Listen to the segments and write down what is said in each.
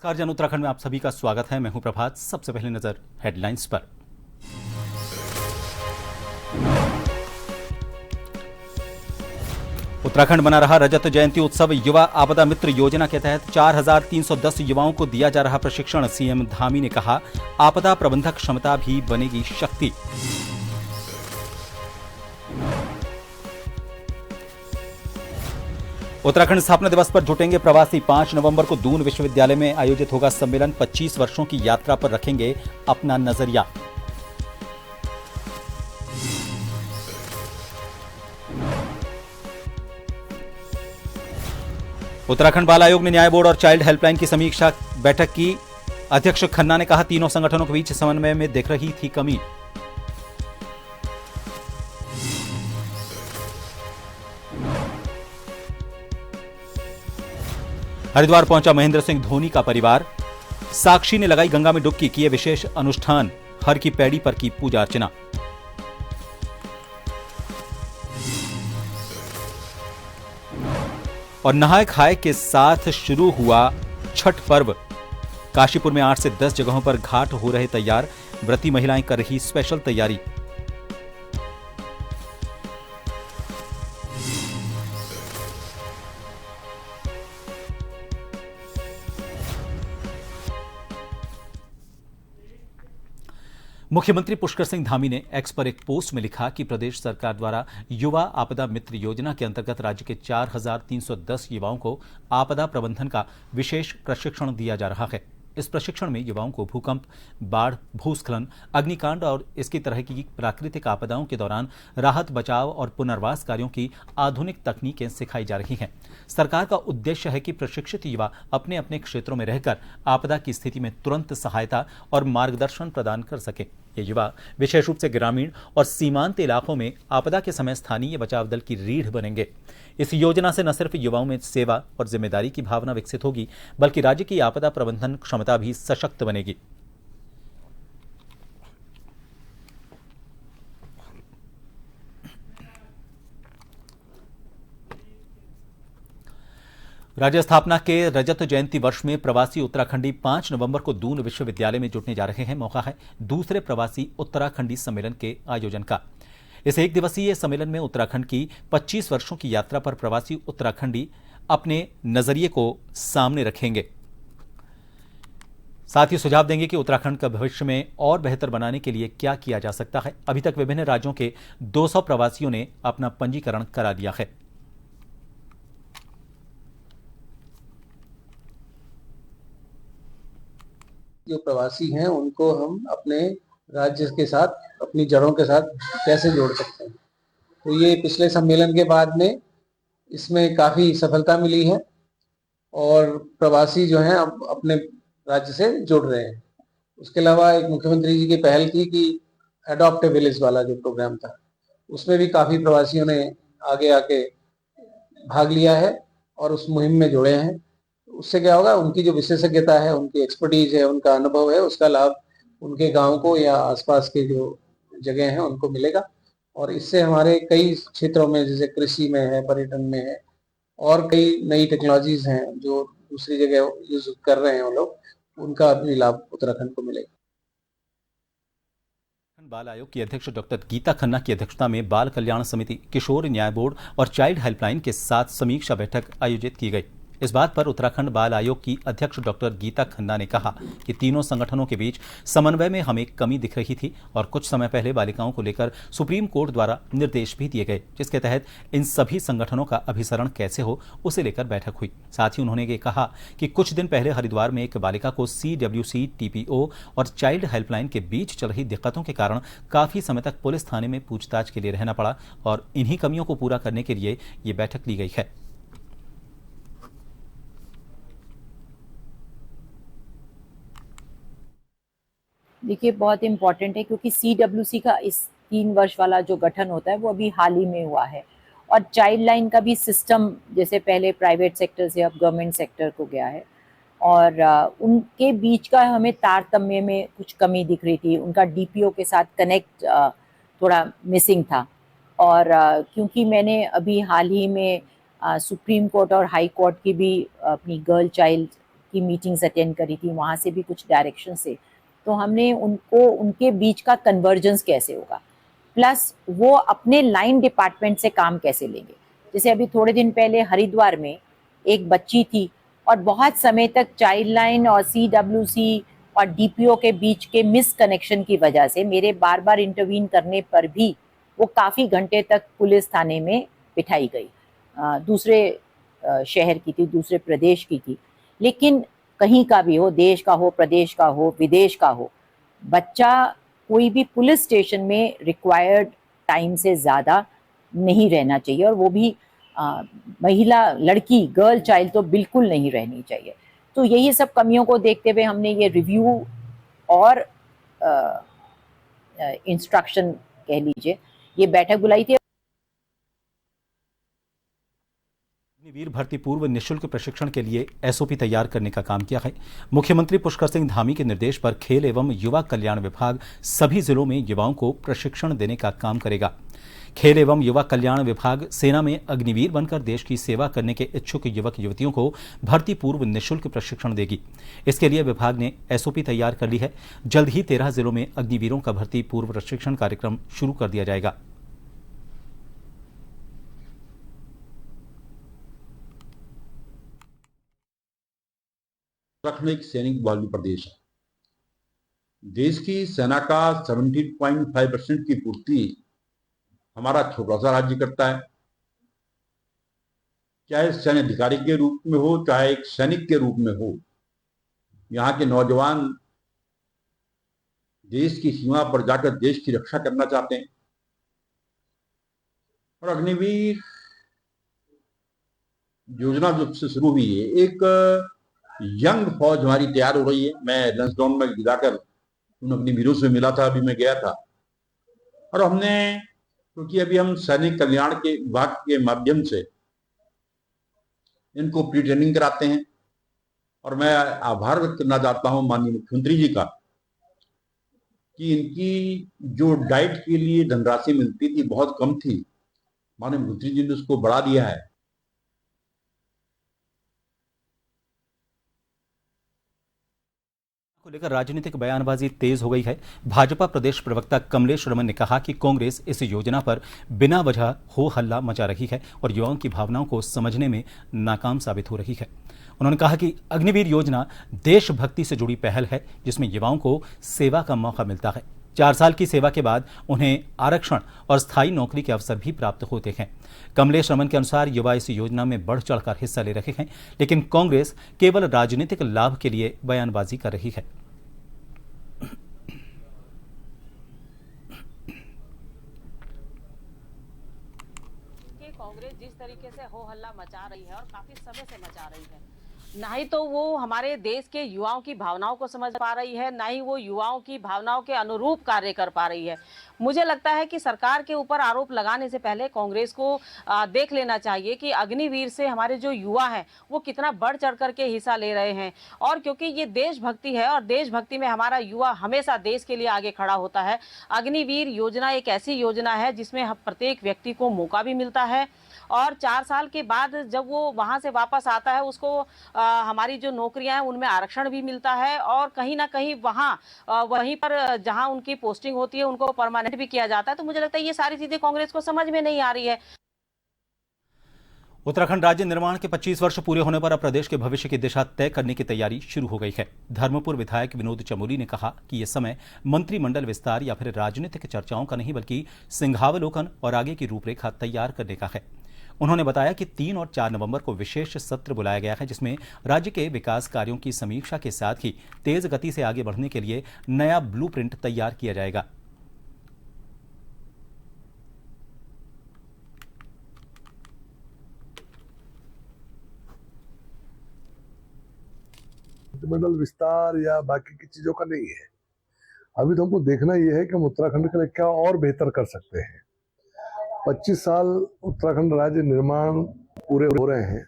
नमस्कार जन उत्तराखंड में आप सभी का स्वागत है। मैं हूं प्रभात। सबसे पहले नजर हेडलाइंस पर। उत्तराखंड मना रहा रजत जयंती उत्सव। युवा आपदा मित्र योजना के तहत 4,310 युवाओं को दिया जा रहा प्रशिक्षण। सीएम धामी ने कहा, आपदा प्रबंधक क्षमता भी बनेगी शक्ति। उत्तराखंड स्थापना दिवस पर जुटेंगे प्रवासी। 5 नवंबर को दून विश्वविद्यालय में आयोजित होगा सम्मेलन। 25 वर्षों की यात्रा पर रखेंगे अपना नजरिया। उत्तराखंड बाल आयोग ने न्याय बोर्ड और चाइल्ड हेल्पलाइन की समीक्षा बैठक की। अध्यक्ष खन्ना ने कहा, तीनों संगठनों के बीच समन्वय में दिख रही थी कमी। हरिद्वार पहुंचा महेंद्र सिंह धोनी का परिवार। साक्षी ने लगाई गंगा में डुबकी, किए विशेष अनुष्ठान। हर की पैड़ी पर की पूजा अर्चना। और नहाय खाए के साथ शुरू हुआ छठ पर्व। काशीपुर में 8 से 10 जगहों पर घाट हो रहे तैयार। व्रती महिलाएं कर रही स्पेशल तैयारी। मुख्यमंत्री पुष्कर सिंह धामी ने एक्स पर एक पोस्ट में लिखा कि प्रदेश सरकार द्वारा युवा आपदा मित्र योजना के अंतर्गत राज्य के 4,310 युवाओं को आपदा प्रबंधन का विशेष प्रशिक्षण दिया जा रहा है। इस प्रशिक्षण में युवाओं को भूकंप, बाढ़, भूस्खलन, अग्निकांड और इसकी तरह की प्राकृतिक आपदाओं के दौरान राहत, बचाव और पुनर्वास कार्यों की आधुनिक तकनीकें सिखाई जा रही हैं। सरकार का उद्देश्य है कि प्रशिक्षित युवा अपने अपने क्षेत्रों में रहकर आपदा की स्थिति में तुरंत सहायता और मार्गदर्शन प्रदान कर सके। ये युवा विशेष रूप से ग्रामीण और सीमांत इलाकों में आपदा के समय स्थानीय बचाव दल की रीढ़ बनेंगे। इस योजना से न सिर्फ युवाओं में सेवा और जिम्मेदारी की भावना विकसित होगी, बल्कि राज्य की आपदा प्रबंधन क्षमता भी सशक्त बनेगी। राज्य स्थापना के रजत जयंती वर्ष में प्रवासी उत्तराखंडी 5 नवंबर को दून विश्वविद्यालय में जुटने जा रहे हैं। मौका है दूसरे प्रवासी उत्तराखंडी सम्मेलन के आयोजन का। इस एक दिवसीय सम्मेलन में उत्तराखंड की 25 वर्षों की यात्रा पर प्रवासी उत्तराखंडी अपने नजरिए को सामने रखेंगे। साथ ही सुझाव देंगे कि उत्तराखंड का भविष्य में और बेहतर बनाने के लिए क्या किया जा सकता है। अभी तक विभिन्न राज्यों के 200 प्रवासियों ने अपना पंजीकरण करा दिया है। जो प्रवासी हैं उनको हम अपने राज्य के साथ, अपनी जड़ों के साथ कैसे जोड़ सकते हैं। तो ये पिछले सम्मेलन के बाद में इसमें काफी सफलता मिली है और प्रवासी जो हैं अब अपने राज्य से जुड़ रहे हैं। उसके अलावा एक मुख्यमंत्री जी की पहल थी कि अडॉप्ट ए विलेज वाला जो प्रोग्राम था, उसमें भी काफी प्रवासियों ने आगे आके भाग लिया है और उस मुहिम में जुड़े हैं। उससे क्या होगा, उनकी जो विशेषज्ञता है, उनकी एक्सपर्टीज है, उनका अनुभव है, उसका लाभ उनके गांव को या आसपास के जो जगह हैं उनको मिलेगा। और इससे हमारे कई क्षेत्रों में, जैसे कृषि में है, पर्यटन में है, और कई नई टेक्नोलॉजीज हैं जो दूसरी जगह यूज कर रहे हैं वो लोग, उनका भी लाभ उत्तराखंड को मिलेगा। बाल आयोग की अध्यक्ष डॉक्टर गीता खन्ना की अध्यक्षता में बाल कल्याण समिति, किशोर न्याय बोर्ड और चाइल्ड हेल्पलाइन के साथ समीक्षा बैठक आयोजित की गई। इस बात पर उत्तराखंड बाल आयोग की अध्यक्ष डॉक्टर गीता खन्ना ने कहा कि तीनों संगठनों के बीच समन्वय में हमें कमी दिख रही थी और कुछ समय पहले बालिकाओं को लेकर सुप्रीम कोर्ट द्वारा निर्देश भी दिए गए, जिसके तहत इन सभी संगठनों का अभिसरण कैसे हो उसे लेकर बैठक हुई। साथ ही उन्होंने ये कहा कि कुछ दिन पहले हरिद्वार में एक बालिका को CWC, TPO और चाइल्ड हेल्पलाइन के बीच चल रही दिक्कतों के कारण काफी समय तक पुलिस थाने में पूछताछ के लिए रहना पड़ा और इन्हीं कमियों को पूरा करने के लिए ये बैठक ली गई है। देखिए, बहुत इम्पॉर्टेंट है क्योंकि CWC का इस 3 वर्ष वाला जो गठन होता है वो अभी हाल ही में हुआ है और चाइल्ड लाइन का भी सिस्टम जैसे पहले प्राइवेट सेक्टर से अब गवर्नमेंट सेक्टर को गया है और उनके बीच का हमें तारतम्य में कुछ कमी दिख रही थी। उनका DPO के साथ कनेक्ट थोड़ा मिसिंग था और क्योंकि मैंने अभी हाल ही में सुप्रीम कोर्ट और हाई कोर्ट की भी अपनी गर्ल चाइल्ड की मीटिंग्स अटेंड करी थी, वहाँ से भी कुछ डायरेक्शन से, तो हमने उनको उनके बीच का कन्वर्जेंस कैसे होगा, प्लस वो अपने लाइन डिपार्टमेंट से काम कैसे लेंगे। जैसे अभी थोड़े दिन पहले हरिद्वार में एक बच्ची थी और बहुत समय तक चाइल्ड लाइन और CWC और DPO के बीच के मिस कनेक्शन की वजह से मेरे बार बार इंटरवीन करने पर भी वो काफ़ी घंटे तक पुलिस थाने में बिठाई गई। दूसरे शहर की थी, दूसरे प्रदेश की थी, लेकिन कहीं का भी हो, देश का हो, प्रदेश का हो, विदेश का हो, बच्चा कोई भी पुलिस स्टेशन में रिक्वायर्ड टाइम से ज़्यादा नहीं रहना चाहिए, और वो भी महिला, लड़की, गर्ल चाइल्ड तो बिल्कुल नहीं रहनी चाहिए। तो यही सब कमियों को देखते हुए हमने ये रिव्यू और इंस्ट्रक्शन कह लीजिए, ये बैठक बुलाई थी। अग्निवीर भर्ती पूर्व निःशुल्क प्रशिक्षण के लिए SOP तैयार करने का काम किया है। मुख्यमंत्री पुष्कर सिंह धामी के निर्देश पर खेल एवं युवा कल्याण विभाग सभी जिलों में युवाओं को प्रशिक्षण देने का काम करेगा। खेल एवं युवा कल्याण विभाग सेना में अग्निवीर बनकर देश की सेवा करने के इच्छुक युवक युवतियों को भर्ती पूर्व निःशुल्क प्रशिक्षण देगी। इसके लिए विभाग ने SOP तैयार कर ली है। जल्द ही 13 जिलों में अग्निवीरों का भर्ती पूर्व प्रशिक्षण कार्यक्रम शुरू कर दिया जाएगा। उत्तराखंड एक सैनिक बहुल प्रदेश है। देश की सेना का 17.5% की पूर्ति हमारा छोटा सा राज्य करता है। चाहे सैन्य अधिकारी के रूप में हो, चाहे एक सैनिक के रूप में हो, यहाँ के नौजवान देश की सीमा पर जाकर देश की रक्षा करना चाहते हैं। और अग्निवीर योजना जब से शुरू हुई है, एक यंग फौज हमारी तैयार हो रही है। मैं लंसडाउन में जाकर उन अग्निवीरों से मिला था, अभी मैं गया था, और हमने, क्योंकि अभी हम सैनिक कल्याण के विभाग के माध्यम से इनको प्री ट्रेनिंग कराते हैं, और मैं आभार व्यक्त करना चाहता हूं माननीय मुख्यमंत्री जी का कि इनकी जो डाइट के लिए धनराशि मिलती थी बहुत कम थी, माननीय मुख्यमंत्री जी ने उसको बढ़ा दिया है। को लेकर राजनीतिक बयानबाजी तेज हो गई है। भाजपा प्रदेश प्रवक्ता कमलेश रमन ने कहा कि कांग्रेस इस योजना पर बिना वजह हो हल्ला मचा रही है और युवाओं की भावनाओं को समझने में नाकाम साबित हो रही है। उन्होंने कहा कि अग्निवीर योजना देशभक्ति से जुड़ी पहल है, जिसमें युवाओं को सेवा का मौका मिलता है। 4 साल की सेवा के बाद उन्हें आरक्षण और स्थायी नौकरी के अवसर भी प्राप्त होते हैं। कमलेश रमन के अनुसार युवा इस योजना में बढ़ चढ़कर हिस्सा ले रहे हैं, लेकिन कांग्रेस केवल राजनीतिक लाभ के लिए बयानबाजी कर रही है। कांग्रेस जिस तरीके से हो हल्ला मचा रही है और काफी समय से मचा रही है, ना ही तो वो हमारे देश के युवाओं की भावनाओं को समझ पा रही है, ना ही वो युवाओं की भावनाओं के अनुरूप कार्य कर पा रही है। मुझे लगता है कि सरकार के ऊपर आरोप लगाने से पहले कांग्रेस को देख लेना चाहिए कि अग्निवीर से हमारे जो युवा हैं वो कितना बढ़ चढ़ करके हिस्सा ले रहे हैं। और क्योंकि ये देशभक्ति है और देशभक्ति में हमारा युवा हमेशा देश के लिए आगे खड़ा होता है। अग्निवीर योजना एक ऐसी योजना है जिसमें प्रत्येक व्यक्ति को मौका भी मिलता है, और 4 साल के बाद जब वो वहां से वापस आता है उसको हमारी जो नौकरियां हैं उनमें आरक्षण भी मिलता है, और कहीं ना कहीं वहीं पर जहां उनकी पोस्टिंग होती है उनको परमानेंट भी किया जाता है। तो मुझे लगता है ये सारी चीजें कांग्रेस को समझ में नहीं आ रही है। उत्तराखंड राज्य निर्माण के 25 वर्ष पूरे होने पर अब प्रदेश के भविष्य की दिशा तय करने की तैयारी शुरू हो गई है। धर्मपुर विधायक विनोद चमोली ने कहा कि यह समय मंत्रिमंडल विस्तार या फिर राजनीतिक चर्चाओं का नहीं, बल्कि सिंहावलोकन और आगे की रूपरेखा तैयार करने का है। उन्होंने बताया कि 3 और 4 नवंबर को विशेष सत्र बुलाया गया है, जिसमें राज्य के विकास कार्यों की समीक्षा के साथ ही तेज गति से आगे बढ़ने के लिए नया ब्लूप्रिंट तैयार किया जाएगा। मंत्रिमंडल विस्तार या बाकी की चीजों का नहीं है। अभी तो हमको देखना यह है कि हम उत्तराखंड के लिए क्या और बेहतर कर सकते हैं। 25 साल उत्तराखंड राज्य निर्माण पूरे हो रहे हैं,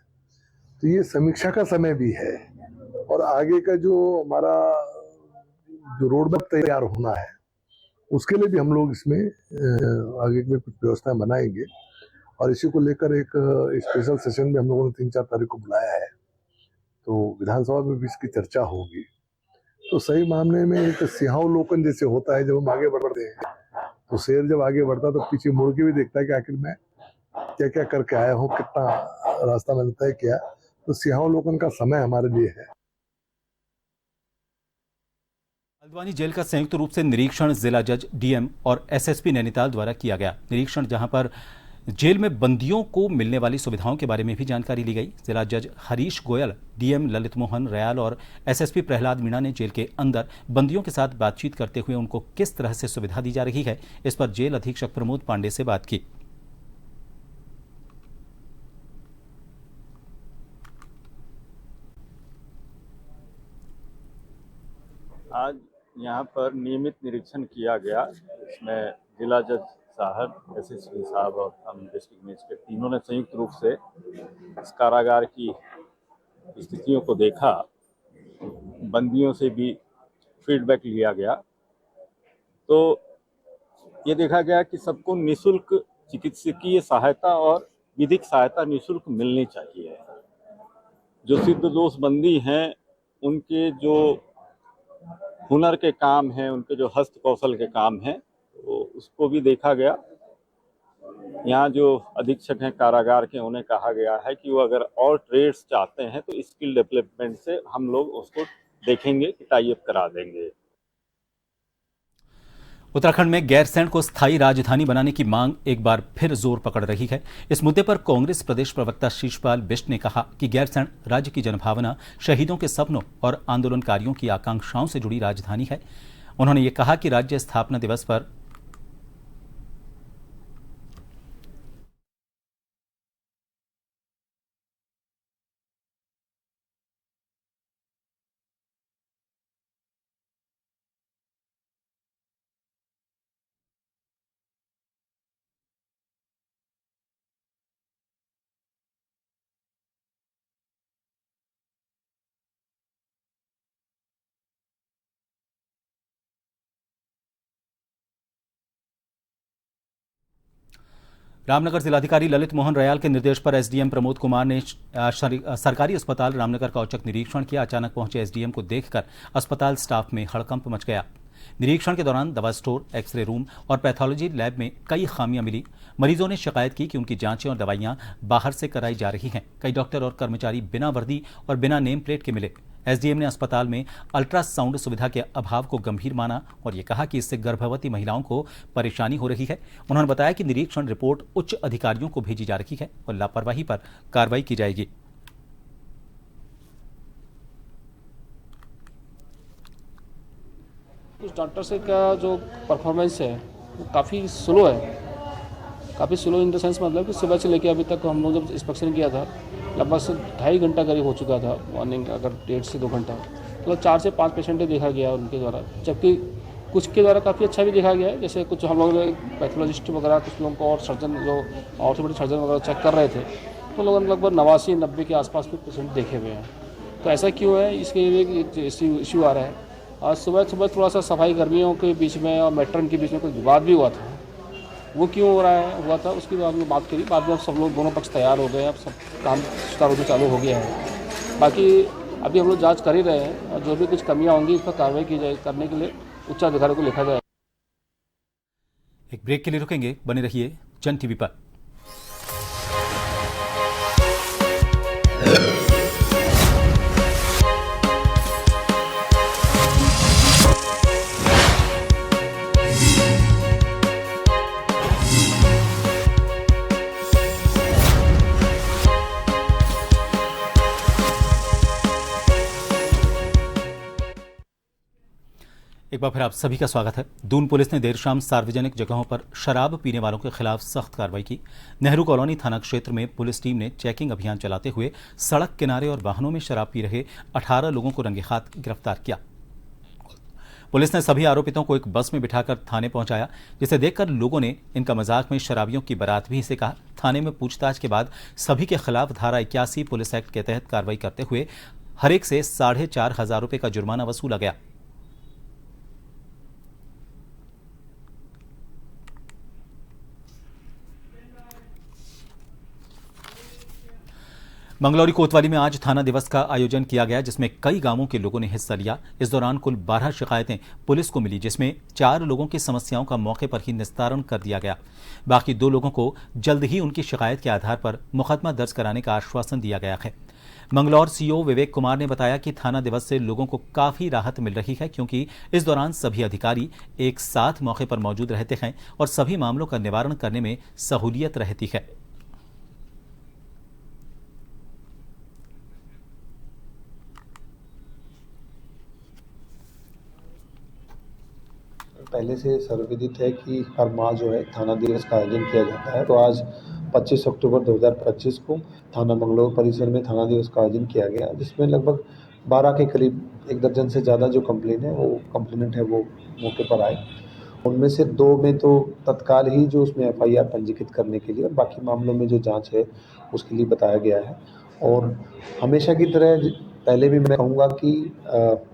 तो ये समीक्षा का समय भी है, और आगे का जो हमारा जो रोड मैप तैयार होना है उसके लिए भी हम लोग इसमें आगे में कुछ व्यवस्थाएं बनाएंगे। और इसी को लेकर एक स्पेशल सेशन में हम लोगों ने 3-4 तारीख को बुलाया है, तो विधानसभा में भी इसकी चर्चा होगी। तो सही मामले में एक सिंहावलोकन जैसे होता है, जब हम आगे बढ़ते हैं तो शेर जब आगे बढ़ता है तो पीछे मुड़ के भी देखता है कि आखिर मैं क्या क्या करके आया हूँ, कितना रास्ता मैंने तय किया। तो सिंहावलोकन का समय हमारे लिए है। हल्द्वानी जेल का संयुक्त रूप से निरीक्षण जिला जज, डीएम और एसएसपी नैनीताल द्वारा किया गया। निरीक्षण जहां पर जेल में बंदियों को मिलने वाली सुविधाओं के बारे में भी जानकारी ली गई। जिला जज हरीश गोयल, डीएम ललित मोहन रयाल और एसएसपी प्रहलाद मीणा ने जेल के अंदर बंदियों के साथ बातचीत करते हुए उनको किस तरह से सुविधा दी जा रही है, इस पर जेल अधीक्षक प्रमोद पांडे से बात की। आज यहाँ पर नियमित निरीक्षण किया गया। इसमें जिला जज साहब, एसएसपी साहब और हम डिस्ट्रिक्ट मजिस्ट्रेट तीनों ने संयुक्त रूप से इस कारागार की स्थितियों को देखा। बंदियों से भी फीडबैक लिया गया। तो ये देखा गया कि सबको निःशुल्क चिकित्सकीय सहायता और विधिक सहायता निःशुल्क मिलनी चाहिए। जो सिद्ध दोष बंदी हैं, उनके जो हुनर के काम हैं, उनके जो हस्त कौशल के काम हैं, तो उसको भी देखा गया। यहाँ जो अधीक्षक हैं कारागार के, उन्हें कहा गया है कि वो अगर और ट्रेड्स चाहते हैं तो स्किल डेवलपमेंट से हम लोग उसको देखेंगे कि टाई अप करा देंगे। उत्तराखंड में गैरसैंण को स्थायी राजधानी बनाने की मांग एक बार फिर जोर पकड़ रही है। इस मुद्दे पर कांग्रेस प्रदेश प्रवक्ता शीशपाल बिष्ट ने कहा कि गैरसैंण राज्य की जनभावना, शहीदों के सपनों और आंदोलनकारियों की आकांक्षाओं से जुड़ी राजधानी है। उन्होंने ये कहा कि राज्य स्थापना दिवस पर रामनगर जिलाधिकारी ललित मोहन रयाल के निर्देश पर एसडीएम प्रमोद कुमार ने सरकारी अस्पताल रामनगर का औचक निरीक्षण किया। अचानक पहुंचे एसडीएम को देखकर अस्पताल स्टाफ में हड़कंप मच गया। निरीक्षण के दौरान दवा स्टोर, एक्सरे रूम और पैथोलॉजी लैब में कई खामियां मिली। मरीजों ने शिकायत की कि उनकी जांचें और दवाइयां बाहर से कराई जा रही हैं। कई डॉक्टर और कर्मचारी बिना वर्दी और बिना नेम प्लेट के मिले। एसडीएम ने अस्पताल में अल्ट्रासाउंड सुविधा के अभाव को गंभीर माना और ये कहा कि इससे गर्भवती महिलाओं को परेशानी हो रही है। उन्होंने बताया कि निरीक्षण रिपोर्ट उच्च अधिकारियों को भेजी जा रही है और लापरवाही पर कार्रवाई की जाएगी। कुछ डॉक्टर से का जो परफॉर्मेंस है वो काफ़ी स्लो है। काफ़ी स्लो इन द सेंस, मतलब कि सुबह से लेकर अभी तक हम लोग जब इंस्पेक्शन किया था लगभग से 2.5 घंटा करीब हो चुका था। मॉर्निंग अगर 1.5 से 2 घंटा, मतलब 4 से 5 पेशेंटें देखा गया उनके द्वारा, जबकि कुछ के द्वारा काफ़ी अच्छा भी देखा गया है। जैसे कुछ हम लोग पैथोलॉजिस्ट वगैरह, कुछ लोगों को और सर्जन जो ऑर्थोपेडिक सर्जन वगैरह चेक कर रहे थे, तो लोगों ने लगभग 89-90 के आसपास भी पेशेंट देखे हुए हैं। तो ऐसा क्यों है, इसके लिए इश्यू आ रहा है। आज सुबह सुबह थोड़ा सा सफाई कर्मियों के बीच में और मेट्रन के बीच में कुछ विवाद भी हुआ था। वो क्यों हो रहा है, हुआ था, उसकी बाद में बात करी। बाद में अब सब लोग, दोनों पक्ष तैयार हो गए, अब सब काम सुचारू रूप से चालू हो गया है। बाकी अभी हम लोग जांच कर ही रहे हैं और जो भी कुछ कमियां होंगी इस पर कार्रवाई की जाए, करने के लिए उच्चाधिकारी को लिखा जाए। एक ब्रेक के लिए रुकेंगे, बने रहिए जन टीवी पर। एक बार फिर आप सभी का स्वागत है। दून पुलिस ने देर शाम सार्वजनिक जगहों पर शराब पीने वालों के खिलाफ सख्त कार्रवाई की। नेहरू कॉलोनी थाना क्षेत्र में पुलिस टीम ने चेकिंग अभियान चलाते हुए सड़क किनारे और वाहनों में शराब पी रहे 18 लोगों को रंगे हाथ गिरफ्तार किया। पुलिस ने सभी आरोपितों को एक बस में बिठाकर थाने पहुंचाया, जिसे देखकर लोगों ने इनका मजाक में शराबियों की बारात भी इसे कहा। थाने में पूछताछ के बाद सभी के खिलाफ धारा 81 पुलिस एक्ट के तहत कार्रवाई करते हुए हर एक से 4,500 रुपए का जुर्माना वसूला गया। मंगलौरी कोतवाली में आज थाना दिवस का आयोजन किया गया, जिसमें कई गांवों के लोगों ने हिस्सा लिया। इस दौरान कुल 12 शिकायतें पुलिस को मिली, जिसमें 4 लोगों की समस्याओं का मौके पर ही निस्तारण कर दिया गया। बाकी 2 लोगों को जल्द ही उनकी शिकायत के आधार पर मुकदमा दर्ज कराने का आश्वासन दिया गया है। मंगलौर सीओ विवेक कुमार ने बताया कि थाना दिवस से लोगों को काफी राहत मिल रही है, क्योंकि इस दौरान सभी अधिकारी एक साथ मौके पर मौजूद रहते हैं और सभी मामलों का निवारण करने में सहूलियत रहती है। पहले से सर्वविदित है कि हर माह जो है थाना दिवस का आयोजन किया जाता है। तो आज 25 अक्टूबर 2025 को थाना मंगलौर परिसर में थाना दिवस का आयोजन किया गया, जिसमें लगभग 12 के करीब 1 दर्जन से ज़्यादा जो कंप्लेनेंट है वो मौके पर आए। उनमें से 2 में तो तत्काल ही जो उसमें FIR पंजीकृत करने के लिए और बाकी मामलों में जो जाँच है उसके लिए बताया गया है। और हमेशा की तरह पहले भी मैं कहूँगा कि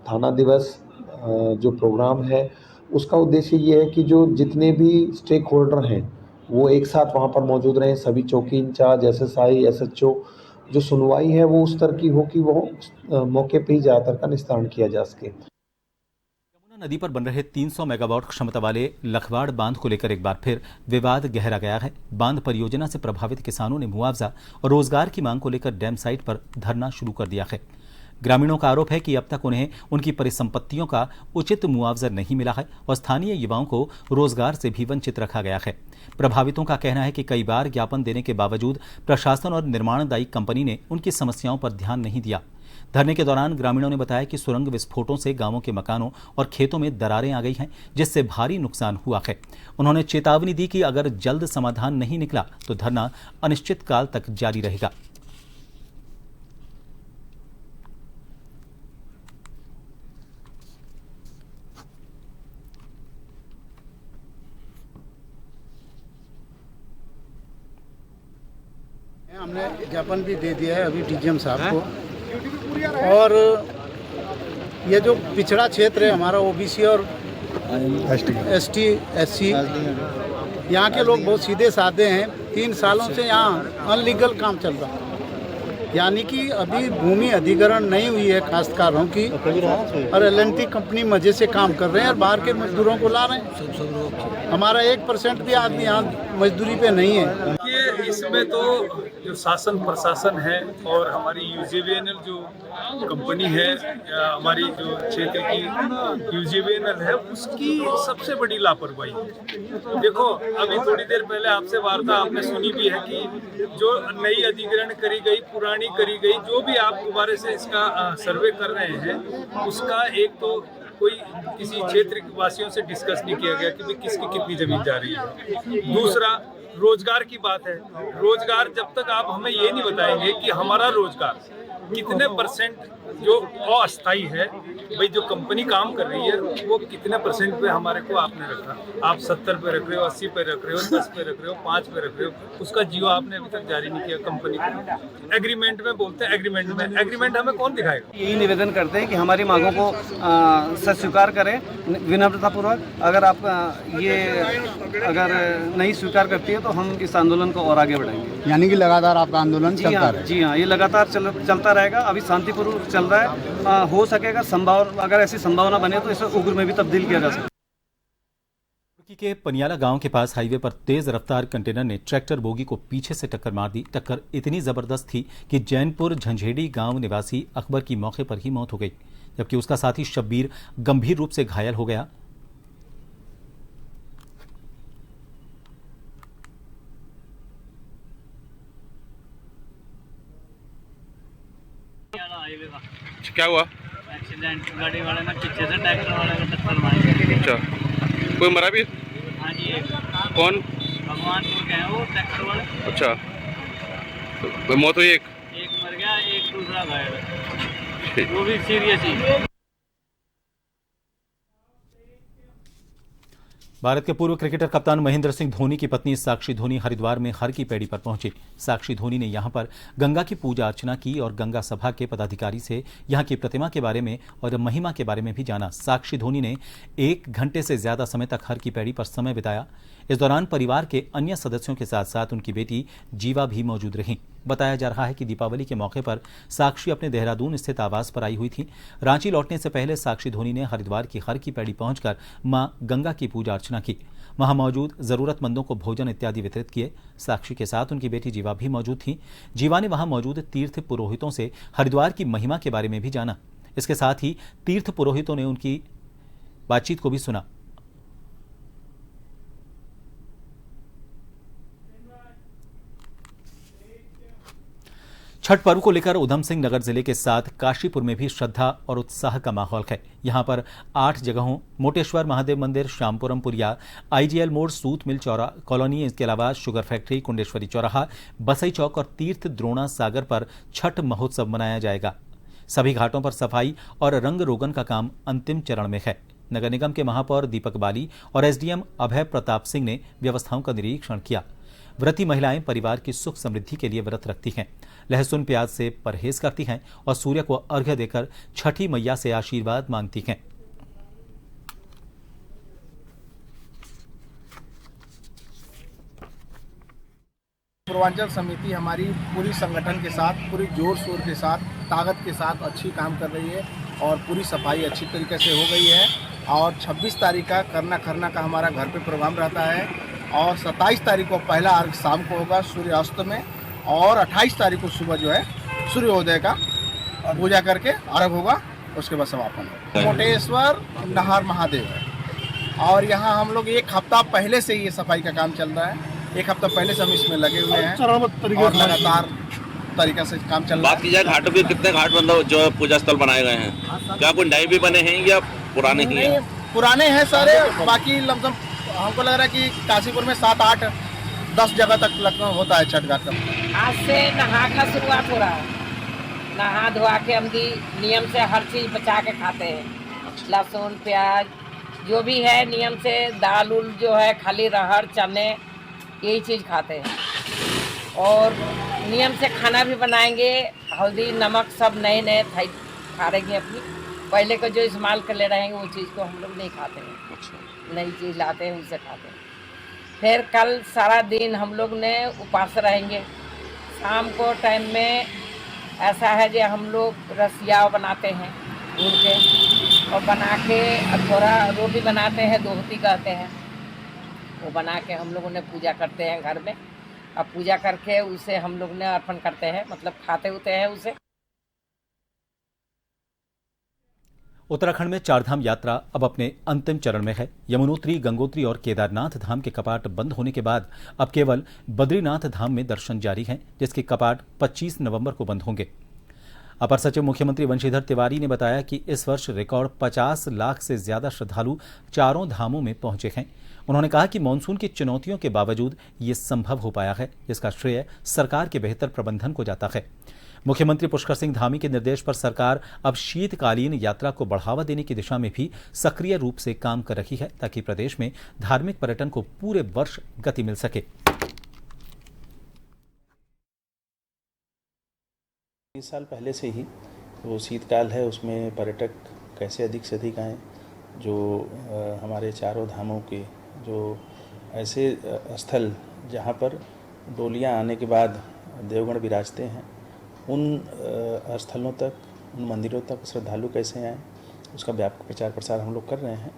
थाना दिवस जो प्रोग्राम है उसका उद्देश्य ये है कि जो जितने भी स्टेक होल्डर हैं वो एक साथ वहाँ पर मौजूद रहें। सभी चौकी इंचार्ज, SSI, SHO, जो सुनवाई है वो उस तरह की हो कि वो मौके पे ही ज़्यादातर का निस्तारण किया जा सके। यमुना नदी पर बन रहे 300 मेगावाट क्षमता वाले लखवाड़ बांध को लेकर एक बार फिर विवाद गहरा गया है। बांध परियोजना से प्रभावित किसानों ने मुआवजा और रोजगार की मांग को लेकर डैम साइट पर धरना शुरू कर दिया है। ग्रामीणों का आरोप है कि अब तक उन्हें उनकी परिसंपत्तियों का उचित मुआवजा नहीं मिला है और स्थानीय युवाओं को रोजगार से भी वंचित रखा गया है। प्रभावितों का कहना है कि कई बार ज्ञापन देने के बावजूद प्रशासन और निर्माणदायी कंपनी ने उनकी समस्याओं पर ध्यान नहीं दिया। धरने के दौरान ग्रामीणों ने बताया कि सुरंग विस्फोटों से गांवों के मकानों और खेतों में दरारें आ गई हैं, जिससे भारी नुकसान हुआ है। उन्होंने चेतावनी दी कि अगर जल्द समाधान नहीं निकला तो धरना अनिश्चित काल तक जारी रहेगा। हमने ज्ञापन भी दे दिया है अभी DGM साहब को। और ये जो पिछड़ा क्षेत्र है हमारा OBC और ST SC, यहाँ के लोग बहुत सीधे साधे हैं। 3 सालों से यहाँ अनलीगल काम चल रहा है, यानी कि अभी भूमि अधिग्रहण नहीं हुई है काश्तकारों की, और L&T कंपनी मजे से काम कर रहे हैं और बाहर के मजदूरों को ला रहे हैं। हमारा 1% भी आदमी यहाँ मजदूरी पे नहीं है। ये इसमें तो जो शासन प्रशासन है और हमारी UGVNL जो कंपनी है, हमारी जो क्षेत्र की UGVNL है, उसकी सबसे बड़ी लापरवाही है। देखो, अभी थोड़ी देर पहले आपसे वार्ता आपने सुनी भी है कि जो नई अधिग्रहण करी गई, पुरानी करी गई, जो भी आप दोबारा से इसका सर्वे कर रहे हैं, उसका एक तो कोई किसी क्षेत्र वासियों से डिस्कस नहीं किया गया कि भाई किसकी कितनी जमीन जा रही है। दूसरा, रोजगार की बात है। रोजगार जब तक आप हमें ये नहीं बताएंगे कि हमारा रोजगार कितने % जो अस्थायी है, भाई जो कंपनी काम कर रही है वो कितने % पे हमारे को आपने रखा। आप 70 पे रख रहे हो, 80 पे रख रहे हो, 10 पे रख रहे हो, 5 पे रख रहे हो, उसका जियो आपने अभी तक जारी नहीं किया कंपनी को। एग्रीमेंट में बोलते हैं, एग्रीमेंट हमें कौन दिखाएगा। यही निवेदन करते हैं कि हमारी मांगों को स्वीकार करें विनम्रतापूर्वक। अगर आप अगर नहीं स्वीकार करती है तो हम इस आंदोलन को और आगे बढ़ाएंगे। यानी कि लगातार आपका आंदोलन चलता रहेगा? जी हाँ, ये लगातार चलता रहेगा। अभी शांतिपूर्वक चल रहा है। हो सकेगा अगर ऐसी संभावना बने तो इसे उग्र में भी तब्दील किया जा सकता है। तुर्की के पनियाला गांव के पास हाईवे पर तेज रफ्तार कंटेनर ने ट्रैक्टर बोगी को पीछे से टक्कर मार दी। टक्कर इतनी जबरदस्त थी कि जैनपुर झंझेड़ी गांव निवासी अकबर की मौके पर ही मौत हो गई, जबकि उसका साथी शब्बीर गंभीर रूप से घायल हो गया। क्या हुआ? एक्सीडेंट, गाड़ी वाले ने पीछे से ट्रैक्टर वाले को टक्कर मारी। अच्छा, कोई मरा भी? हाँ जी, एक। कौन? भगवानपुर के हैं वो ट्रैक्टर वाले। अच्छा, तो मौत हुई? एक मर गया, एक दूसरा घायल है, वो भी सीरियस ही। भारत के पूर्व क्रिकेटर कप्तान महेंद्र सिंह धोनी की पत्नी साक्षी धोनी हरिद्वार में हर की पैड़ी पर पहुंची। साक्षी धोनी ने यहां पर गंगा की पूजा अर्चना की और गंगा सभा के पदाधिकारी से यहां की प्रतिमा के बारे में और महिमा के बारे में भी जाना। साक्षी धोनी ने 1 घंटे से ज्यादा समय तक हर की पैड़ी पर समय बिताया। इस दौरान परिवार के अन्य सदस्यों के साथ साथ उनकी बेटी जीवा भी मौजूद रहीं। बताया जा रहा है कि दीपावली के मौके पर साक्षी अपने देहरादून स्थित आवास पर आई हुई थी। रांची लौटने से पहले साक्षी धोनी ने हरिद्वार की हर की पैड़ी पहुंचकर मां गंगा की पूजा अर्चना की। वहां मौजूद जरूरतमंदों को भोजन इत्यादि वितरित किए। साक्षी के साथ उनकी बेटी जीवा भी मौजूद थी। जीवा ने वहां मौजूद तीर्थ पुरोहितों से हरिद्वार की महिमा के बारे में भी जाना। इसके साथ ही तीर्थ पुरोहितों ने उनकी बातचीत को भी सुना। छठ पर्व को लेकर उधम सिंह नगर जिले के साथ काशीपुर में भी श्रद्धा और उत्साह का माहौल है। यहां पर 8 जगहों मोटेश्वर महादेव मंदिर, श्यामपुरम पुरिया, आईजीएल मोड़, सूत मिल चौरा कॉलोनी, इसके अलावा शुगर फैक्ट्री, कुंडेश्वरी चौराहा, बसई चौक और तीर्थ द्रोणा सागर पर छठ महोत्सव मनाया जाएगा। सभी घाटों पर सफाई और रंग रोगन का काम अंतिम चरण में है। नगर निगम के महापौर दीपक बाली और एसडीएम अभय प्रताप सिंह ने व्यवस्थाओं का निरीक्षण किया। व्रती महिलाएं परिवार की सुख समृद्धि के लिए व्रत रखती हैं, लहसुन प्याज से परहेज करती हैं और सूर्य को अर्घ्य देकर छठी मैया से आशीर्वाद मांगती हैं। पूर्वांचल समिति हमारी पूरी संगठन के साथ, पूरी जोर शोर के साथ, ताकत के साथ अच्छी काम कर रही है और पूरी सफाई अच्छी तरीके से हो गई है। और 26 तारीख का करना खरना का हमारा घर पे प्रोग्राम रहता है और 27 तारीख को पहला अर्घ शाम को होगा सूर्यास्त में और 28 तारीख को सुबह जो है सूर्योदय का पूजा करके अर्घ होगा, उसके बाद समापन होगा। मोटेश्वर नहर महादेव है और यहाँ हम लोग 1 हफ्ता पहले से ये सफाई का काम चल रहा है। 1 हफ्ता पहले से हम इसमें लगे हुए हैं और लगातार तरीका से काम चल रहा है। बात की जाए घाटों पे कितने घाट मतलब जो पूजा स्थल बनाए गए हैं, क्या कोई नए भी बने हैं या पुराने ही हैं? पुराने हैं सारे, बाकी लमसम हमको लग रहा है कि काशीपुर में 7, 8, 10 जगह तक होता है छठ घाट का। आज से नहा का शुरुआत हो रहा है। नहा धोआ के हम नियम से हर चीज़ बचा के खाते हैं, लहसुन प्याज जो भी है नियम से, दाल उल जो है खाली रहर चने यही चीज़ खाते हैं और नियम से खाना भी बनाएंगे। हल्दी नमक सब नए नए खा रहेंगे अपनी, पहले को जो इस्तेमाल कर ले रहेंगे वो चीज़ को हम लोग नहीं खाते हैं। नई चीज़ लाते हैं उसे खाते हैं। फिर कल सारा दिन हम लोग ने उपास रहेंगे। शाम को टाइम में ऐसा है जो हम लोग रसिया बनाते हैं भून के और बना के थोड़ा रोटी बनाते हैं, दोहती कहते हैं, वो बना के हम लोगों ने पूजा करते हैं घर में। अब पूजा करके उसे हम लोग ने अर्पण करते हैं, मतलब खाते होते हैं उसे। उत्तराखंड में चारधाम यात्रा अब अपने अंतिम चरण में है। यमुनोत्री, गंगोत्री और केदारनाथ धाम के कपाट बंद होने के बाद अब केवल बद्रीनाथ धाम में दर्शन जारी हैं, जिसके कपाट 25 नवंबर को बंद होंगे। अपर सचिव मुख्यमंत्री वंशीधर तिवारी ने बताया कि इस वर्ष रिकॉर्ड 50 लाख से ज्यादा श्रद्धालु चारों धामों में पहुंचे हैं। उन्होंने कहा कि मानसून की चुनौतियों के बावजूद ये संभव हो पाया है, जिसका श्रेय सरकार के बेहतर प्रबंधन को जाता है। मुख्यमंत्री पुष्कर सिंह धामी के निर्देश पर सरकार अब शीतकालीन यात्रा को बढ़ावा देने की दिशा में भी सक्रिय रूप से काम कर रही है, ताकि प्रदेश में धार्मिक पर्यटन को पूरे वर्ष गति मिल सके। इस साल पहले से ही वो शीतकाल है, उसमें पर्यटक कैसे अधिक से अधिक आएँ। जो हमारे चारों धामों के जो ऐसे स्थल जहाँ पर डोलियाँ आने के बाद देवगण विराजते हैं, उन स्थलों तक, उन मंदिरों तक श्रद्धालु कैसे आएँ, उसका व्यापक प्रचार प्रसार हम लोग कर रहे हैं।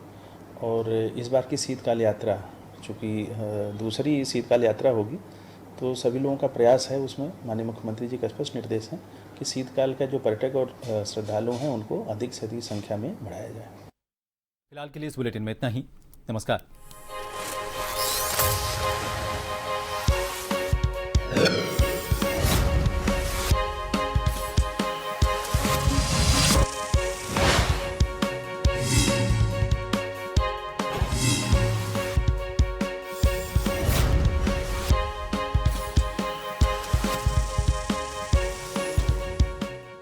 और इस बार की शीतकाल यात्रा चूँकि दूसरी शीतकाल यात्रा होगी, तो सभी लोगों का प्रयास है, उसमें माननीय मुख्यमंत्री जी का स्पष्ट निर्देश है कि शीतकाल का जो पर्यटक और श्रद्धालु हैं उनको अधिक से अधिक संख्या में बढ़ाया जाए। फिलहाल के लिए इस बुलेटिन में इतना ही। नमस्कार।